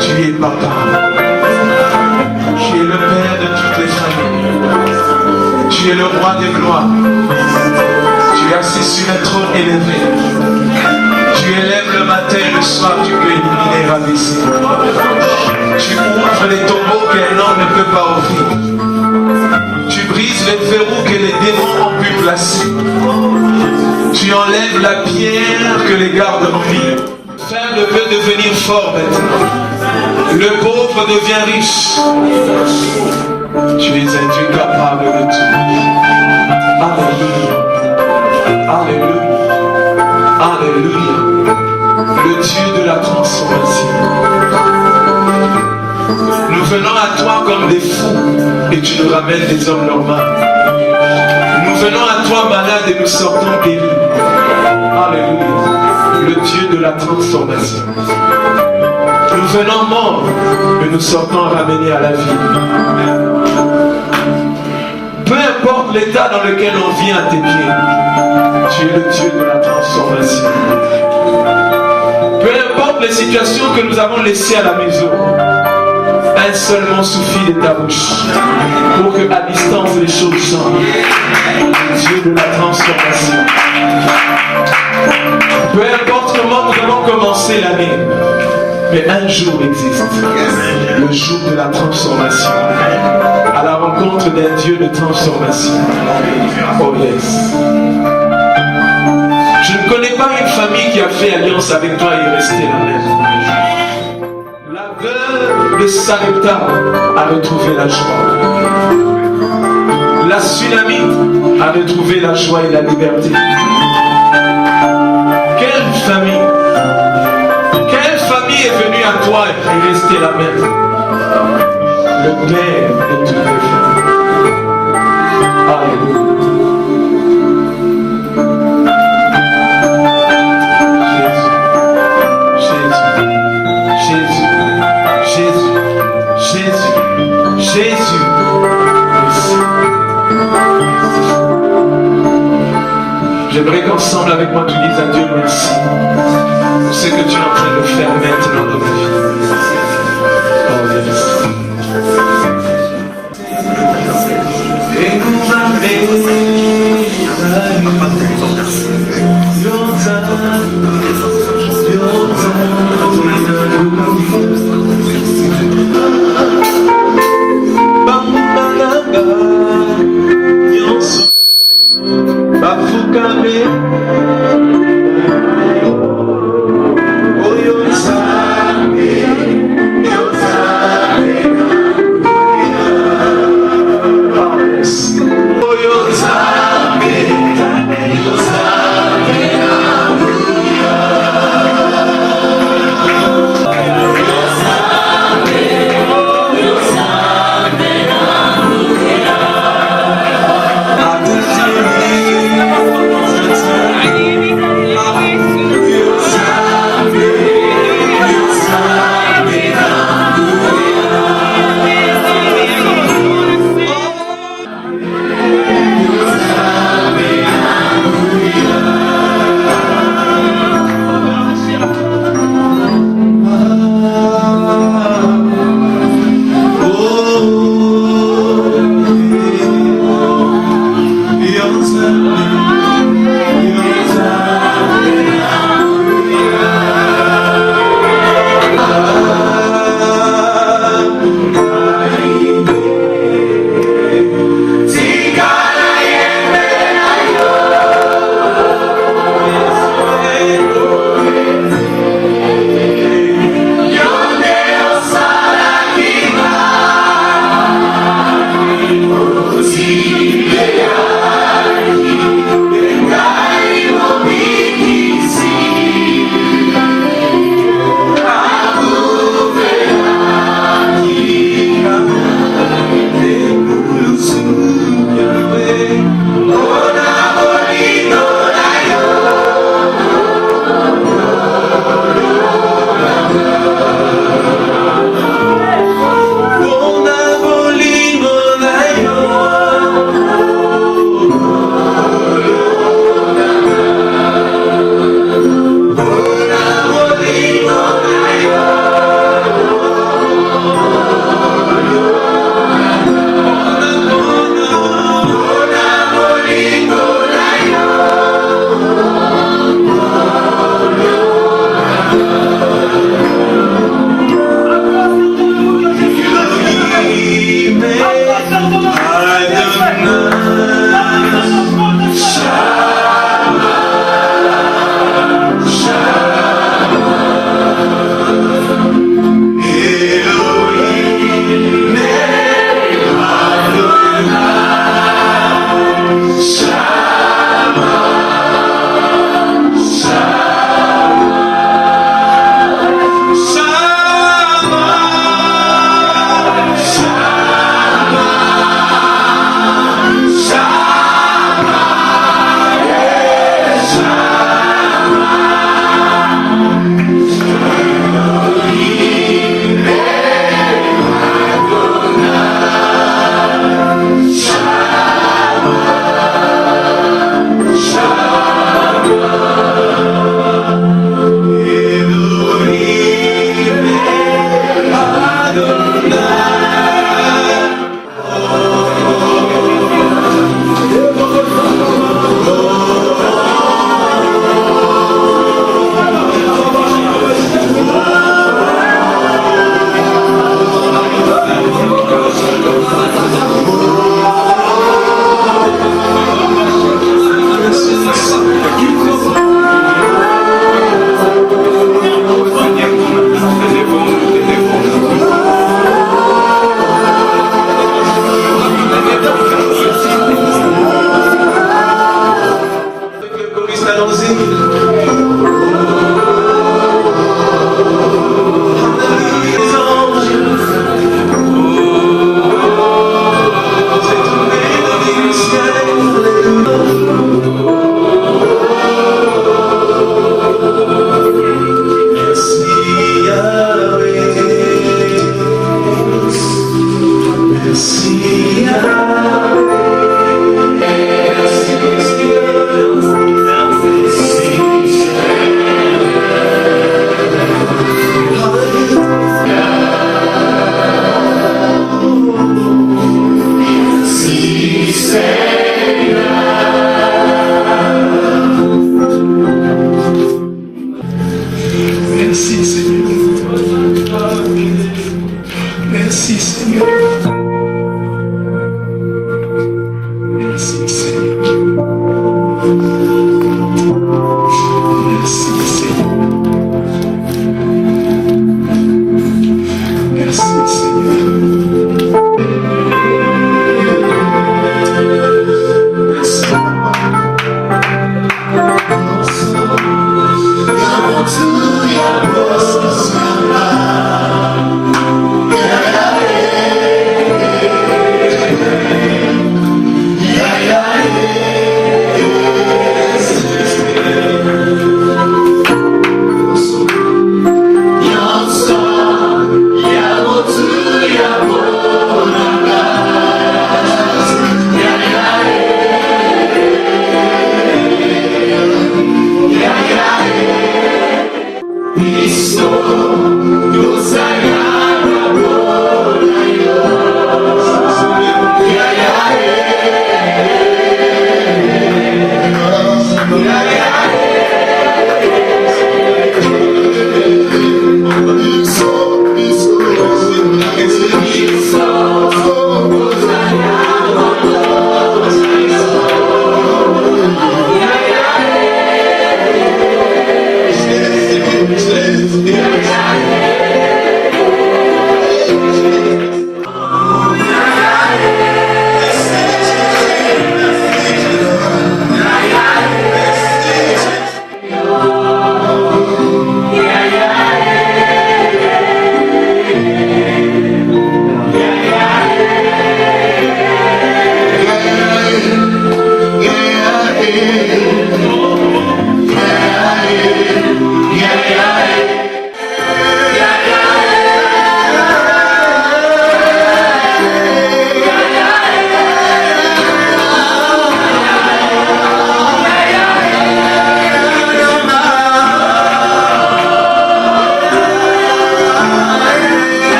Tu es papa. Tu es le père de toutes les familles. Tu es le roi des gloires. Tu es assis sur un trône élevé. Tu élèves le matin et le soir, tu peux éliminer, rabaisser. Tu ouvres les tombeaux qu'un homme ne peut pas ouvrir. Tu brises les verrous que les démons ont pu placer. Tu enlèves la pierre que les gardes ont mis. Faible peut devenir fort maintenant. Le pauvre devient riche. Tu es un Dieu capable de tout. Alléluia. Alléluia. Alléluia. Le Dieu de la transformation. Nous venons à toi comme des fous et tu nous ramènes des hommes normaux. Nous venons à toi malades et nous sortons guéris. Alléluia. Le Dieu de la transformation. Nous venons morts et nous sortons ramenés à la vie. Peu importe l'état dans lequel on vient à tes pieds, tu es le Dieu de la transformation. Peu importe les situations que nous avons laissées à la maison, un seul mot suffit de ta bouche pour que à distance les choses changent. Dieu de la transformation. Peu importe comment nous avons commencé l'année, mais un jour existe, le jour de la transformation, à la rencontre d'un Dieu de transformation. Oh yes. Je ne connais pas une famille qui a fait alliance avec toi et est restée la même. La veuve de Sarepta a retrouvé la joie. La Sunamite a retrouvé la joie et la liberté. Quelle famille est venue à toi et est restée la même? Le Père de toutes les familles. Alléluia. Jésus, j'aimerais qu'ensemble avec moi tu dises à Dieu merci pour ce que tu es en train de faire maintenant dans ma vie. Oh yes.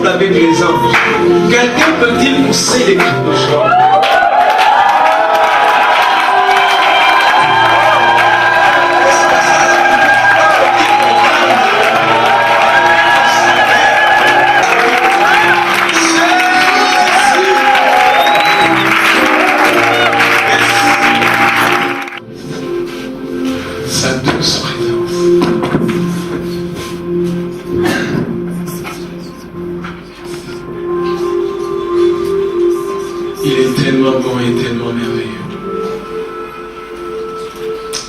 Avec les anges, quelqu'un peut-il pousser des cris de joie? Sa douce présence. Il est tellement bon et tellement merveilleux.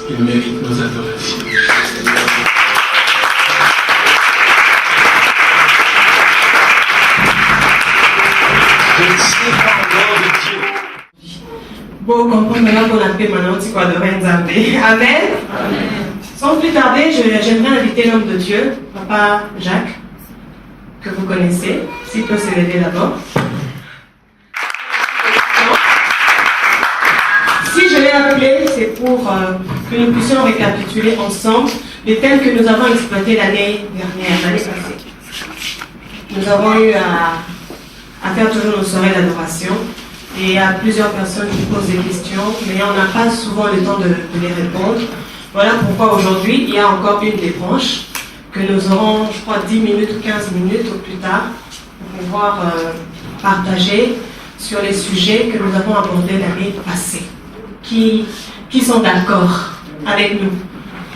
Il mérite nos adorations. Je ne sais pas encore de Dieu. Bon, comprendre maintenant qu'on a fait maintenant, c'est quoi de Amen. Amen. Sans plus tarder, j'aimerais inviter l'homme de Dieu, Papa Jacques, que vous connaissez, s'il peut se lever d'abord. Si je l'ai appelé, c'est pour que nous puissions récapituler ensemble les thèmes que nous avons exploités l'année dernière, l'année passée. Nous avons eu à faire toujours nos soirées d'adoration et il y a plusieurs personnes qui posent des questions, mais on n'a pas souvent le temps de les répondre. Voilà pourquoi aujourd'hui, il y a encore une des branches que nous aurons, je crois, 10 minutes ou 15 minutes au plus tard pour pouvoir partager sur les sujets que nous avons abordés l'année passée. Qui sont d'accord avec nous?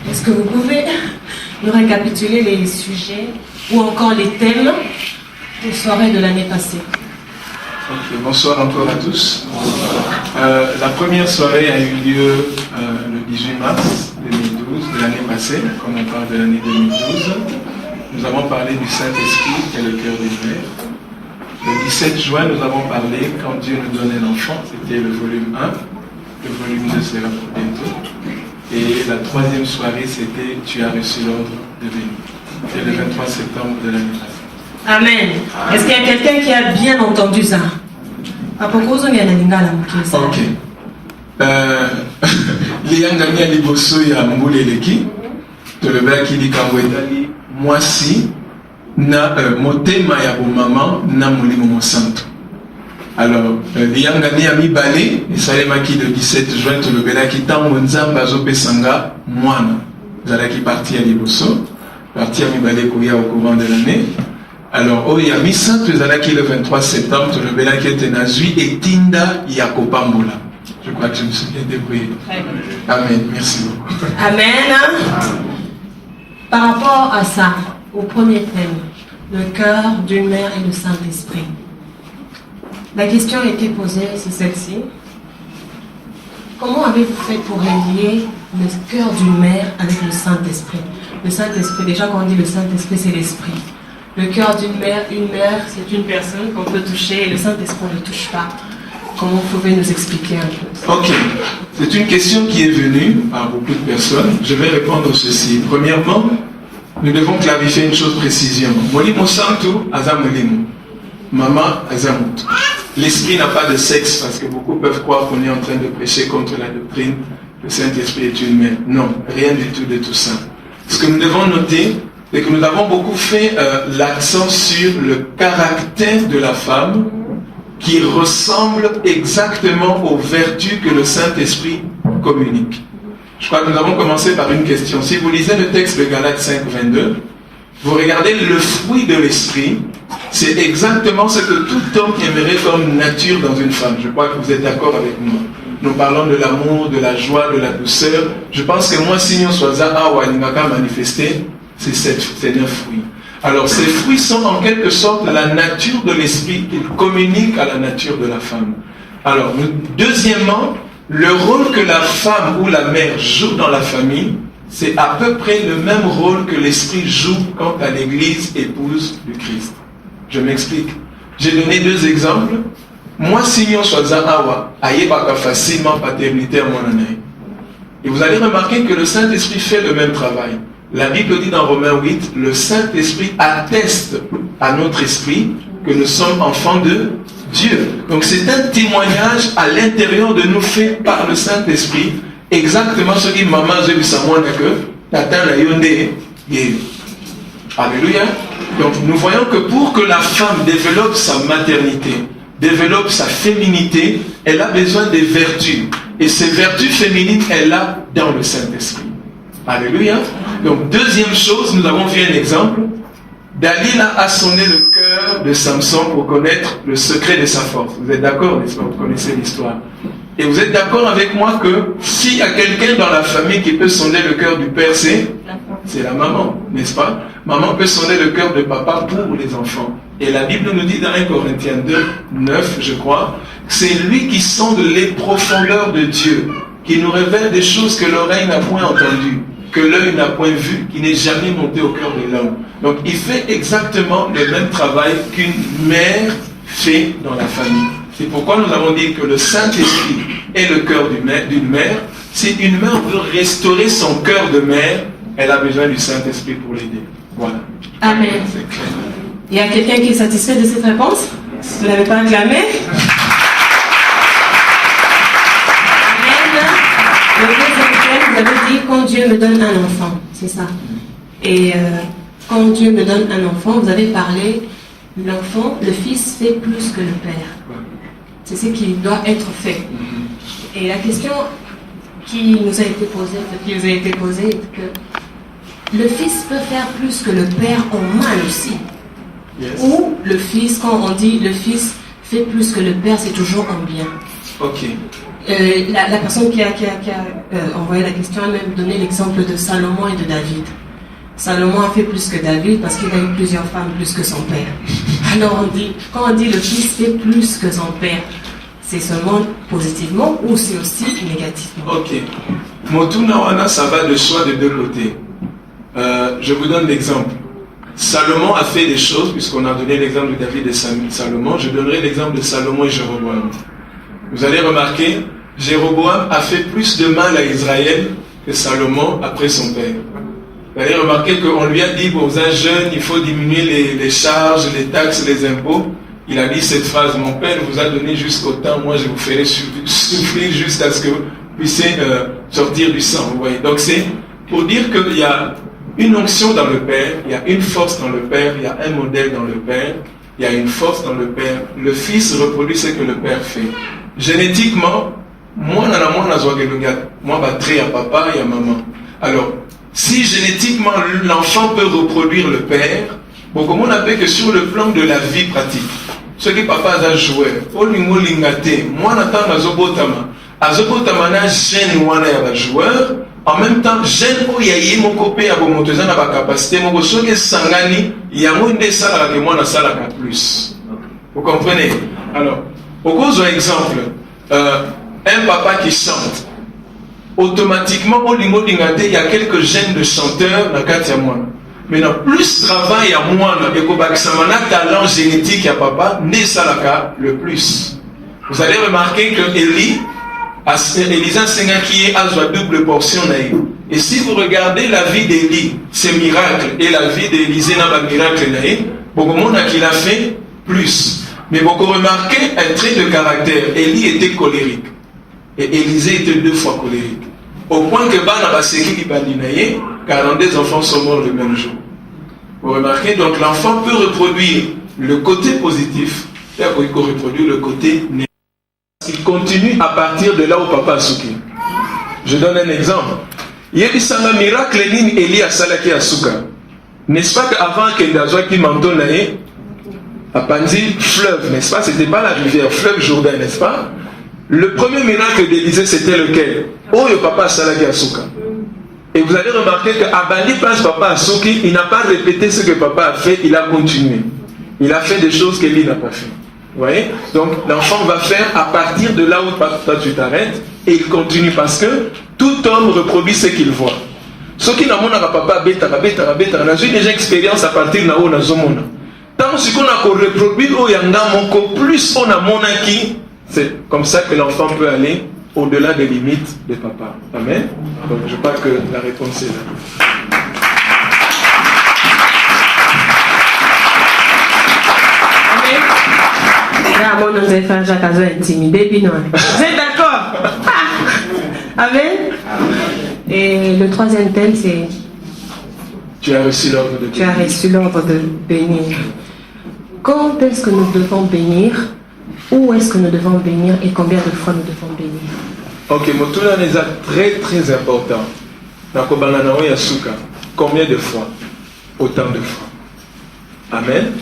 Est-ce que vous pouvez nous récapituler les sujets ou encore les thèmes des soirées de l'année passée? Okay, bonsoir encore à tous. La première soirée a eu lieu le 18 mars 2012 de l'année passée, comme on parle de l'année 2012. Nous avons parlé du Saint-Esprit qui est le cœur des mères. Le 17 juin, nous avons parlé quand Dieu nous donnait l'enfant, c'était le volume 1. Le volume 2 sera pour bientôt. Et la troisième soirée, c'était Tu as reçu l'ordre de venir. C'était le 23 septembre de l'année passée. Amen. Est-ce qu'il y a quelqu'un qui a bien entendu ça? Ok. Liangania liboso ya mbuleleki. Toleba ki likambo etali mwasi na motema ya bomama na molimo mosantu. Alors, liyangani ya mibale esalemaki le 17 juin tolobelaki ntango nzambe azopesanga mwana ezalaki parti ya liboso, parti ya mibale koya au courant de l'année. Alors oyo ya misato ezalaki le 23 septembre tolobelaki ete nazwi etinda ya kopambola. Je crois que je me suis bien débrouillé. Amen, merci beaucoup. Amen. Par rapport à ça, au premier thème, le cœur d'une mère et le Saint-Esprit. La question a été posée, c'est celle-ci. Comment avez-vous fait pour relier le cœur d'une mère avec le Saint-Esprit? Le Saint-Esprit, déjà quand on dit le Saint-Esprit, c'est l'Esprit. Le cœur d'une mère, c'est une personne qu'on peut toucher et le Saint-Esprit, on ne le touche pas. Comment vous pouvez nous expliquer un peu? Ok, c'est une question qui est venue par beaucoup de personnes. Je vais répondre ceci. Premièrement, nous devons clarifier une chose précisément. Molimo Santo, Azamolimo. Maman, Azamout. L'esprit n'a pas de sexe parce que beaucoup peuvent croire qu'on est en train de prêcher contre la doctrine que le Saint-Esprit est une mère. Non, rien du tout de tout ça. Ce que nous devons noter, c'est que nous avons beaucoup fait l'accent sur le caractère de la femme qui ressemble exactement aux vertus que le Saint-Esprit communique. Je crois que nous avons commencé par une question. Si vous lisez le texte de Galates 5, 22, vous regardez le fruit de l'esprit, c'est exactement ce que tout homme aimerait comme nature dans une femme. Je crois que vous êtes d'accord avec moi. Nous parlons de l'amour, de la joie, de la douceur. Je pense que moi, si nous sommes à Ningaka manifesté, c'est ces 9 fruits. Alors ces fruits sont en quelque sorte la nature de l'esprit, ils communiquent à la nature de la femme. Alors, deuxièmement, le rôle que la femme ou la mère joue dans la famille, c'est à peu près le même rôle que l'esprit joue quand à l'église épouse du Christ. Je m'explique. J'ai donné 2 exemples. Moi, si nous sommes awa, ayebaka facilement paternité à mon année. Et vous allez remarquer que le Saint-Esprit fait le même travail. La Bible dit dans Romains 8, le Saint-Esprit atteste à notre esprit que nous sommes enfants de Dieu. Donc c'est un témoignage à l'intérieur de nous fait par le Saint-Esprit. Exactement ce que maman a vu sa moine que tata la yonde. Alléluia. Donc nous voyons que pour que la femme développe sa maternité, développe sa féminité, elle a besoin des vertus. Et ces vertus féminines, elle a dans le Saint-Esprit. Alléluia. Donc deuxième chose, nous avons vu un exemple. Dalila a sonné le cœur de Samson pour connaître le secret de sa force. Vous êtes d'accord, n'est-ce pas? Vous connaissez l'histoire. Et vous êtes d'accord avec moi que s'il y a quelqu'un dans la famille qui peut sonner le cœur du père, c'est la maman, n'est-ce pas? Maman peut sonner le cœur de papa pour les enfants. Et la Bible nous dit dans 1 Corinthiens 2, 9, je crois, c'est lui qui sonde les profondeurs de Dieu, qui nous révèle des choses que l'oreille n'a point entendues, que l'œil n'a point vu, qui n'est jamais monté au cœur de l'homme. Donc il fait exactement le même travail qu'une mère fait dans la famille. C'est pourquoi nous avons dit que le Saint-Esprit est le cœur d'une mère. Si une mère veut restaurer son cœur de mère, elle a besoin du Saint-Esprit pour l'aider. Voilà. Amen. C'est clair. Il y a quelqu'un qui est satisfait de cette réponse? Vous ne l'avez pas acclamé? Amen. Le deuxième thème, vous avez dit quand Dieu me donne un enfant. C'est ça. Et quand Dieu me donne un enfant, vous avez parlé, l'enfant, le fils fait plus que le père. C'est ce qui doit être fait. Et la question qui nous a été posée, est que le fils peut faire plus que le père en mal aussi. Yes. Ou le fils, quand on dit le fils fait plus que le père, c'est toujours en bien. Ok. La personne qui a envoyé la question a même donné l'exemple de Salomon et de David. Salomon a fait plus que David parce qu'il a eu plusieurs femmes plus que son père. Alors quand on dit le fils fait plus que son père, c'est seulement positivement ou c'est aussi négativement? Ok. Motunawana, ça va de soi de 2 côtés. Je vous donne l'exemple. Salomon a fait des choses, puisqu'on a donné l'exemple de David et Salomon, je donnerai l'exemple de Salomon et Jéroboam. Vous allez remarquer, Jéroboam a fait plus de mal à Israël que Salomon après son père. Vous allez remarquer qu'on lui a dit, pour un jeune, il faut diminuer les charges, les taxes, les impôts. Il a dit cette phrase, mon père vous a donné jusqu'au temps, moi je vous ferai souffrir jusqu'à ce que vous puissiez sortir du sang. Vous voyez. Donc c'est pour dire qu'il y a une onction dans le Père, il y a une force dans le Père, il y a un modèle dans le Père, il y a une force dans le Père. Le Fils reproduit ce que le Père fait. Génétiquement, moi, très à papa et à maman. Alors, si génétiquement l'enfant peut reproduire le Père, bon, comment on appelle que sur le plan de la vie pratique, ce que papa a joué, moi, azobotama na jeune wana ya joueur, en même temps jeune oyo yaye moko pe ya bomoto eza na ba capacité moko soki sangani yango nde salaka ke mwana salaka plus. Vous comprenez? Alors, au cause exemple, un papa qui chante, automatiquement au lingo dingate il y a quelques gènes de chanteurs na kati ya mwana. Maintenant, plus travail à mwana et kobakisama na talent génétique ya papa ne salaka le plus. Vous allez remarquer que Élisa Sengaki a une double portion. Et si vous regardez la vie d'Élie, ses miracles, et la vie d'Élisée n'a pas miracle, beaucoup de monde qu'il a fait plus. Mais beaucoup remarquez un trait de caractère. Élie était colérique. Et Élisée était 2 fois colérique. Au point que Bana Baseki Bandinaye, 42 enfants sont morts le même jour. Vous remarquez, donc l'enfant peut reproduire le côté positif, et il peut reproduire le côté négatif. Il continue à partir de là où papa a souki. Je donne un exemple. Il y a un miracle Élie a salaki à souka. N'est-ce pas qu'avant qu'il y qui manteau naé, à Panzi, fleuve, n'est-ce pas? C'était pas la rivière, fleuve Jourdain, n'est-ce pas? Le premier miracle d'Élisée, c'était lequel? Oh, le papa a salaki à souka. Et vous allez remarquer qu'à Bandi place papa a souki, il n'a pas répété ce que papa a fait, il a continué. Il a fait des choses qu'Élie n'a pas fait. Vous voyez? Donc l'enfant va faire à partir de là où toi tu t'arrêtes et il continue parce que tout homme reproduit ce qu'il voit. Ce qui n'a pas papa bêta, j'ai déjà expérience à partir de là où on a zomona. Tant qu'on a reproduit au yanga moko, plus on a monaki, c'est comme ça que l'enfant peut aller au-delà des limites de papa. Amen. Donc je crois que la réponse est là. Vous êtes d'accord? Amen. Et le troisième thème, c'est tu as reçu l'ordre de bénir. Tu as reçu l'ordre de bénir. Quand est-ce que nous devons bénir? Où est-ce que nous devons bénir? Et combien de fois nous devons bénir? Ok, Motuna est très très important. Combien de fois? Autant de fois. Amen.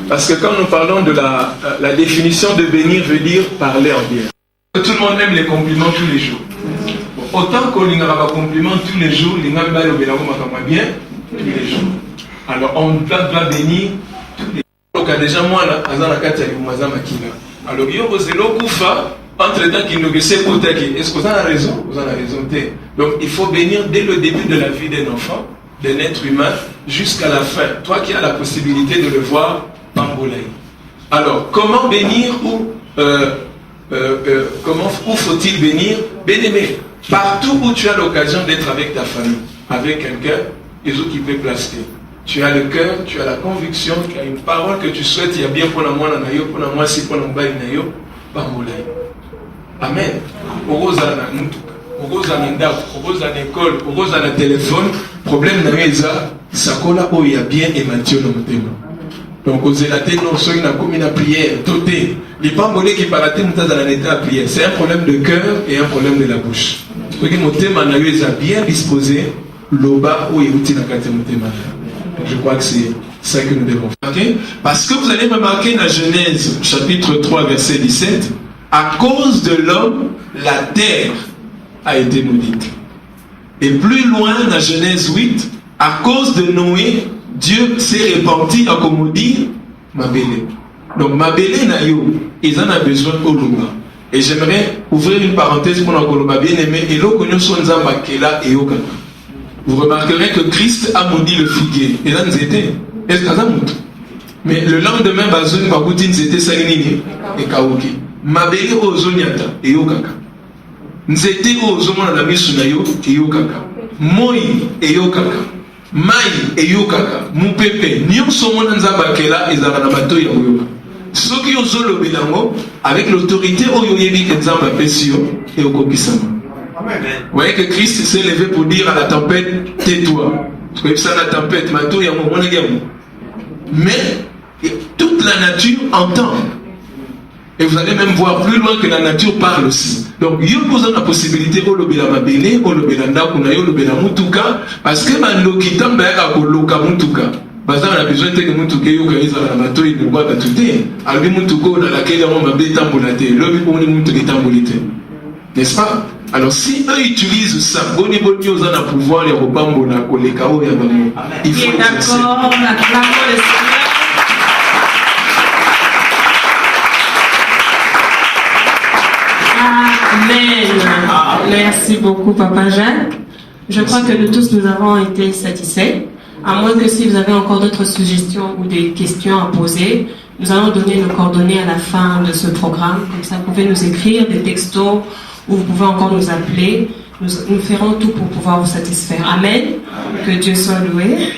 Parce que quand nous parlons de la définition de bénir veut dire parler en bien. Tout le monde aime les compliments tous les jours. Autant qu'on n'a pas compliments tous les jours, il n'a pas bien tous les jours. Alors on doit bénir tous les jours. Donc déjà moi là, alors il y a entre-temps qu'il nous sait pour est-ce que vous avez raison? Vous avez raison. Donc il faut bénir dès le début de la vie d'un enfant, d'un être humain, jusqu'à la fin. Toi qui as la possibilité de le voir en boulaye. Alors, comment bénir ou où faut-il bénir? Bien-aimé, partout où tu as l'occasion d'être avec ta famille, avec quelqu'un, les autres qui peuvent placer. Tu as le cœur, tu as la conviction, tu as une parole que tu souhaites, il y a bien pour la moi, pour la moi, si pour la moi, par boulaye. Amen. Orozana mutuka, orozana ndako, orozana école, orozana téléphone, problème na eza sakola o ya bien ématio no mutema. Donc aux élatés non soy na komi na prière, toté, les pambolé qui paraté mutaza na état prière, c'est un problème de cœur et un problème de la bouche. Ce qui mutema na eza bien disposé, loba o yuti na kate mutema. Je crois que c'est ça que nous devons faire. Okay? Parce que vous allez remarquer dans Genèse chapitre 3 verset 17, à cause de l'homme, la terre a été maudite. Et plus loin, dans Genèse 8, à cause de Noé, Dieu s'est repenti à maudire Mabélé. Donc Mabélé na yo, ils en ont besoin au Luma. Et j'aimerais ouvrir une parenthèse pour nous bien aimé. Et l'eau que nous sommes en Makela et au Kaka. Vous remarquerez que Christ a maudit le figuier. Et là nous étions. Mais le lendemain, Bazoun Baboutine c'était Salinini et Kaoki. Mabélé au Zoniata et au Kaka. Nzete o zomona na misu na yo eyokaka. Moi eyokaka. Mai eyokaka. Mupepe nyonso mona nzamba kela ezaka na bato ya oyoka. Soki ozolo belango avec l'autorité oyo yebi ke nzamba pesi yo et okokisama. Amen. Vous voyez que Christ s'est levé pour dire à la tempête tais-toi. Même ça la tempête, mato, il y a un moment, mais toute la nature entend. Et vous allez même voir plus loin que la nature parle aussi. Donc, il y a la possibilité de l'obéir à Bélé, de l'obéir à Nakuna, de l'obéir à Mutuka, parce que Mandokita Mbaya Loka Mutuka. Parce qu'on a besoin de Mutuka, il y a un bateau, il ne boit pas tout. Albi Mutuko, dans laquelle on va bétambolate, l'homme est Mutuka tambolite. N'est-ce pas? Alors, si eux utilisent ça, Boni Boni, ils ont un pouvoir, les Robambo, les Kao, il faut être d'accord, acclamons le Seigneur. Amen. Merci beaucoup, Papa Jacques. Je crois que nous tous, nous avons été satisfaits. À moins que si vous avez encore d'autres suggestions ou des questions à poser, nous allons donner nos coordonnées à la fin de ce programme. Comme ça, vous pouvez nous écrire des textos ou vous pouvez encore nous appeler. Nous ferons tout pour pouvoir vous satisfaire. Amen. Que Dieu soit loué.